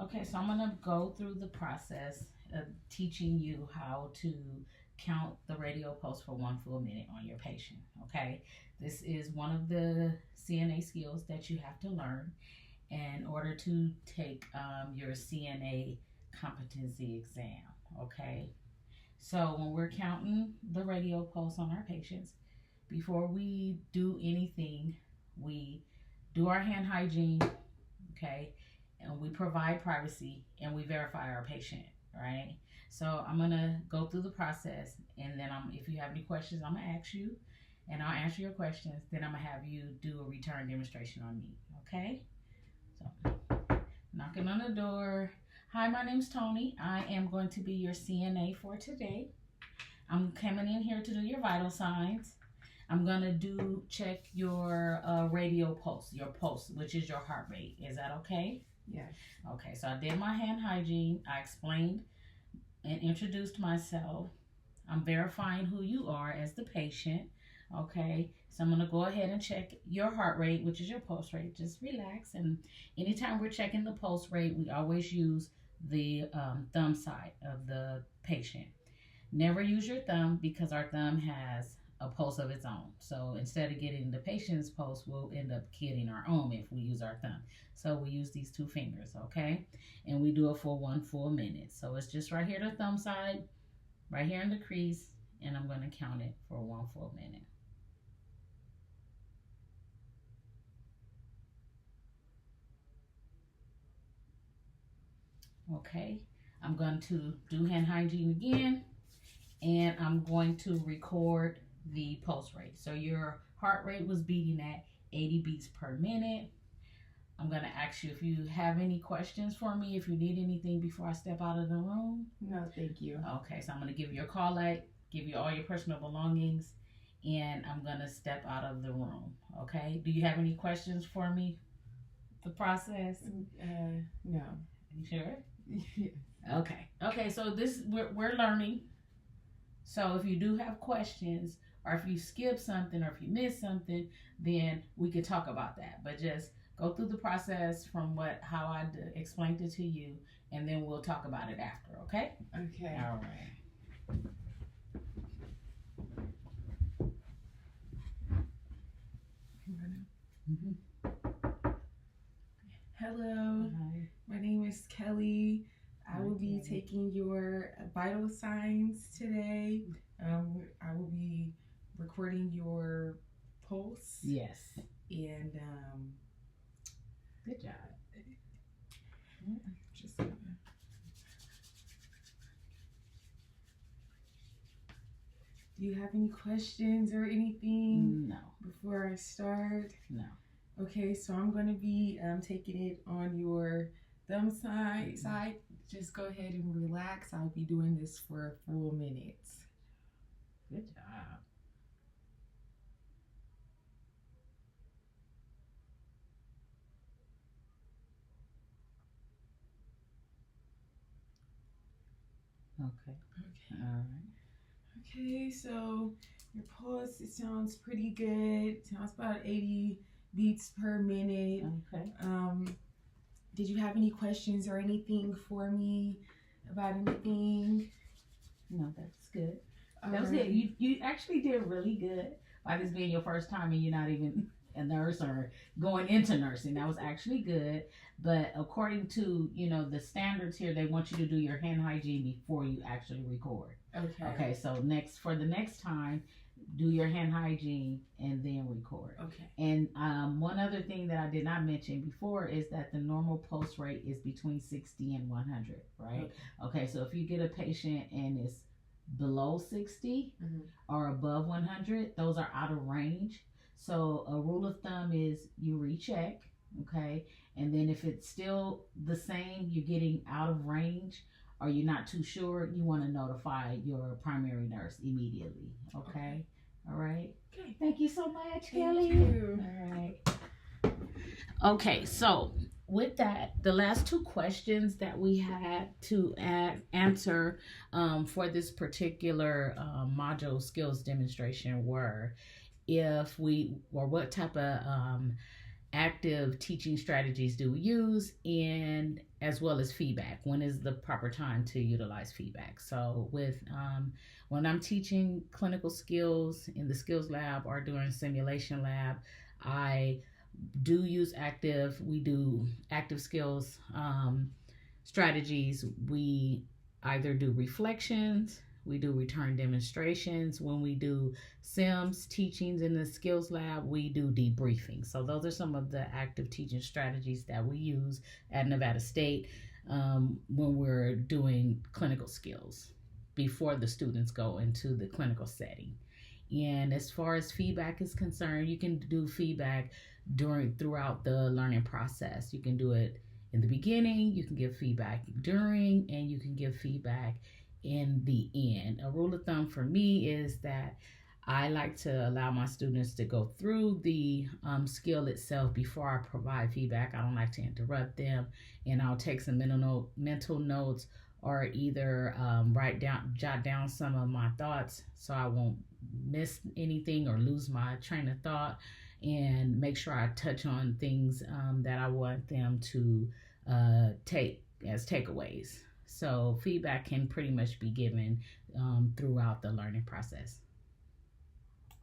Okay, so I'm gonna go through the process of teaching you how to count the radio pulse for 1 full minute on your patient. Okay, this is one of the CNA skills that you have to learn in order to take your CNA competency exam. Okay, so when we're counting the radio pulse on our patients, before we do anything, we do our hand hygiene, okay, and we provide privacy and we verify our patient, right? So I'm gonna go through the process, and then if you have any questions, I'm gonna ask you, and I'll answer your questions. Then I'm gonna have you do a return demonstration on me, okay? So knocking on the door. Hi, my name's Tony. I am going to be your CNA for today. I'm coming in here to do your vital signs. I'm gonna check your radio pulse, which is your heart rate. Is that okay? Yes. Okay, so I did my hand hygiene. I explained and introduced myself. I'm verifying who you are as the patient. Okay, so I'm gonna go ahead and check your heart rate, which is your pulse rate. Just relax. And anytime we're checking the pulse rate, we always use the thumb side of the patient. Never use your thumb because our thumb has a pulse of its own. So instead of getting the patient's pulse, we'll end up getting our own if we use our thumb. So we use these two fingers, okay? And we do it for 1 full minute. So it's just right here, the thumb side, right here in the crease, and I'm gonna count it for 1 full minute. Okay, I'm going to do hand hygiene again, and I'm going to record the pulse rate. So your heart rate was beating at 80 beats per minute. I'm going to ask you if you have any questions for me, if you need anything before I step out of the room. No, thank you. Okay, so I'm going to give you a call light, give you all your personal belongings, and I'm going to step out of the room. Okay, do you have any questions for me? The process? No. You sure? Yeah. Okay, so we're learning. So if you do have questions, or if you skip something, or if you miss something, then we could talk about that. But just go through the process from how I explained it to you, and then we'll talk about it after. Okay? Okay. All right. Hello. Hi. My name is Kelly. I will be Kelly. taking your vital signs today. I will be recording your pulse. Yes. And Good job. just do you have any questions or anything No. before I start? No. Okay, so I'm going to be taking it on your thumb side. Just go ahead and relax. I'll be doing this for a full minute. Good job. Okay. Okay. All right. Okay, so your pulse, it sounds pretty good. It sounds about 80 beats per minute. Okay. Did you have any questions or anything for me about anything? No, that's good. That was it. You actually did really good. Like this being your first time and you're not even a nurse or going into nursing. That was actually good. But according to, the standards here, they want you to do your hand hygiene before you actually record. Okay. Okay, so for the next time, do your hand hygiene and then record. Okay. And one other thing that I did not mention before is that the normal pulse rate is between 60 and 100, right? Okay, so if you get a patient and it's below 60 or above 100, those are out of range. So a rule of thumb is you recheck, okay? And then if it's still the same, you're getting out of range, or you're not too sure, you want to notify your primary nurse immediately, okay? All right? Okay. Thank you so much, Thank Kelly. you. All right. Okay, so with that, the last two questions that we had to answer for this particular module skills demonstration were what type of active teaching strategies do we use, and as well as feedback. When is the proper time to utilize feedback? So with when I'm teaching clinical skills in the skills lab or during simulation lab, I do use we do active skills strategies. We either do reflections, we do return demonstrations. When we do Sims teachings in the skills lab, we do debriefing. So those are some of the active teaching strategies that we use at Nevada State when we're doing clinical skills before the students go into the clinical setting. And as far as feedback is concerned, you can do feedback throughout the learning process. You can do it in the beginning, you can give feedback during, and you can give feedback in the end. A rule of thumb for me is that I like to allow my students to go through the skill itself before I provide feedback. I don't like to interrupt them, and I'll take some mental notes, or either jot down some of my thoughts so I won't miss anything or lose my train of thought, and make sure I touch on things that I want them to take as takeaways. So feedback can pretty much be given throughout the learning process.